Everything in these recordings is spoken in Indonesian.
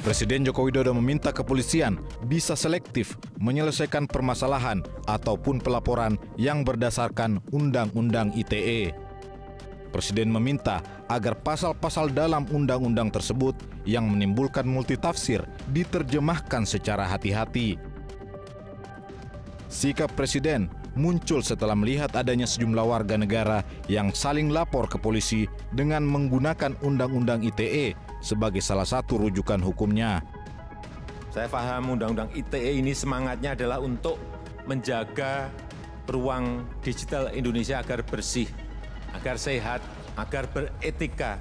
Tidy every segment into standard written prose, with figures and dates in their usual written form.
Presiden Joko Widodo meminta kepolisian bisa selektif menyelesaikan permasalahan ataupun pelaporan yang berdasarkan Undang-Undang ITE. Presiden meminta agar pasal-pasal dalam undang-undang tersebut yang menimbulkan multitafsir diterjemahkan secara hati-hati. Sikap Presiden muncul setelah melihat adanya sejumlah warga negara yang saling lapor ke polisi dengan menggunakan Undang-Undang ITE sebagai salah satu rujukan hukumnya. Saya paham Undang-Undang ITE ini semangatnya adalah untuk menjaga ruang digital Indonesia agar bersih, agar sehat, agar beretika,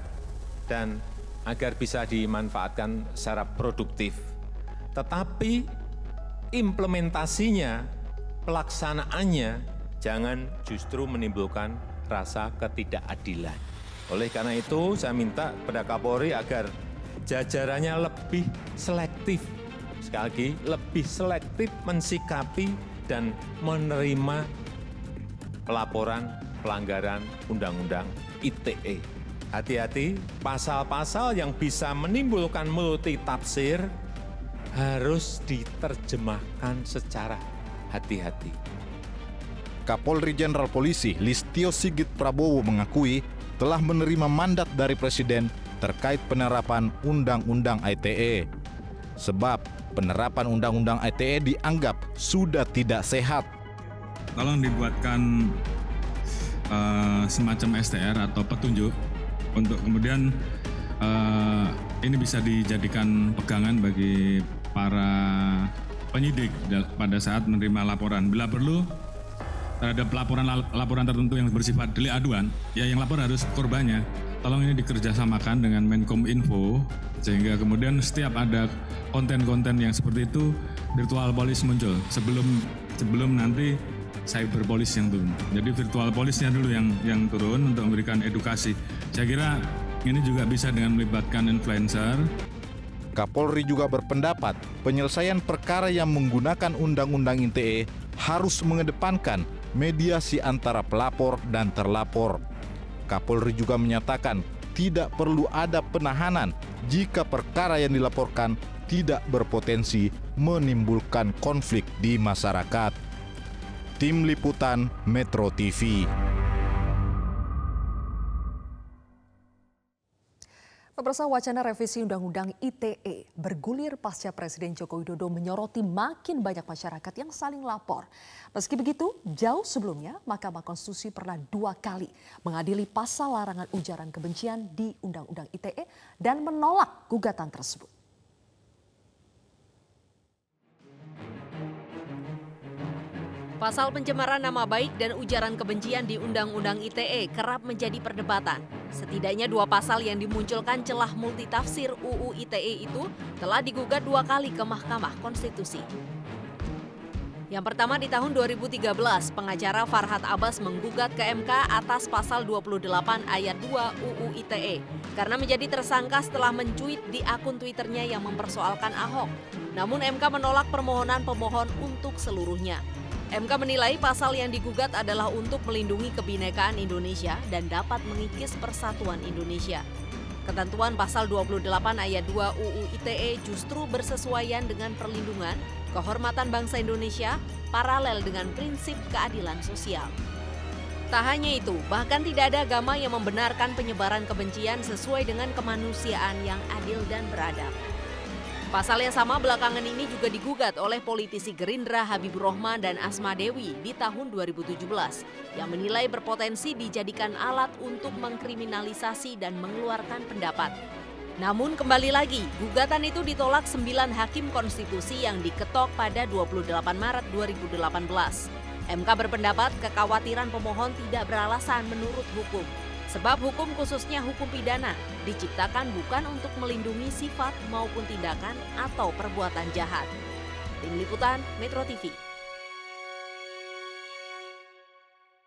dan agar bisa dimanfaatkan secara produktif. Tetapi implementasinya, pelaksanaannya, jangan justru menimbulkan rasa ketidakadilan. Oleh karena itu, saya minta kepada Kapolri agar jajarannya lebih selektif. Sekali lagi, lebih selektif mensikapi dan menerima pelaporan pelanggaran Undang-Undang ITE. Hati-hati, pasal-pasal yang bisa menimbulkan multitafsir harus diterjemahkan secara hati-hati. Kapolri Jenderal Polisi Listio Sigit Prabowo mengakui telah menerima mandat dari Presiden terkait penerapan Undang-Undang ITE. Sebab penerapan Undang-Undang ITE dianggap sudah tidak sehat. Tolong dibuatkan semacam STR atau petunjuk untuk kemudian ini bisa dijadikan pegangan bagi para penyidik pada saat menerima laporan. Bila perlu terhadap laporan tertentu yang bersifat delik aduan, ya yang lapor harus korbannya. Tolong ini dikerjasamakan dengan Menkominfo sehingga kemudian setiap ada konten-konten yang seperti itu virtual police muncul sebelum nanti cyber police yang turun. Jadi virtual police-nya dulu yang turun untuk memberikan edukasi. Saya kira ini juga bisa dengan melibatkan influencer. Kapolri juga berpendapat penyelesaian perkara yang menggunakan Undang-Undang ITE harus mengedepankan mediasi antara pelapor dan terlapor. Kapolri juga menyatakan tidak perlu ada penahanan jika perkara yang dilaporkan tidak berpotensi menimbulkan konflik di masyarakat. Tim Liputan Metro TV. Pemirsa, wacana revisi Undang-Undang ITE bergulir pasca Presiden Joko Widodo menyoroti makin banyak masyarakat yang saling lapor. Meski begitu, jauh sebelumnya Mahkamah Konstitusi pernah 2 kali mengadili pasal larangan ujaran kebencian di Undang-Undang ITE dan menolak gugatan tersebut. Pasal pencemaran nama baik dan ujaran kebencian di Undang-Undang ITE kerap menjadi perdebatan. Setidaknya 2 pasal yang dimunculkan celah multitafsir UU ITE itu telah digugat 2 kali ke Mahkamah Konstitusi. Yang pertama di tahun 2013, pengacara Farhad Abbas menggugat ke MK atas pasal 28 ayat 2 UU ITE karena menjadi tersangka setelah mencuit di akun Twitternya yang mempersoalkan Ahok. Namun MK menolak permohonan pemohon untuk seluruhnya. MK menilai pasal yang digugat adalah untuk melindungi kebinekaan Indonesia dan dapat mengikis persatuan Indonesia. Ketentuan pasal 28 ayat 2 UU ITE justru bersesuaian dengan perlindungan, kehormatan bangsa Indonesia, paralel dengan prinsip keadilan sosial. Tak hanya itu, bahkan tidak ada agama yang membenarkan penyebaran kebencian sesuai dengan kemanusiaan yang adil dan beradab. Pasal yang sama belakangan ini juga digugat oleh politisi Gerindra Habibur Rahman dan Asma Dewi di tahun 2017 yang menilai berpotensi dijadikan alat untuk mengkriminalisasi dan mengeluarkan pendapat. Namun kembali lagi, gugatan itu ditolak 9 hakim konstitusi yang diketok pada 28 Maret 2018. MK berpendapat kekhawatiran pemohon tidak beralasan menurut hukum. Sebab hukum khususnya hukum pidana diciptakan bukan untuk melindungi sifat maupun tindakan atau perbuatan jahat. Tim Liputan Metro TV.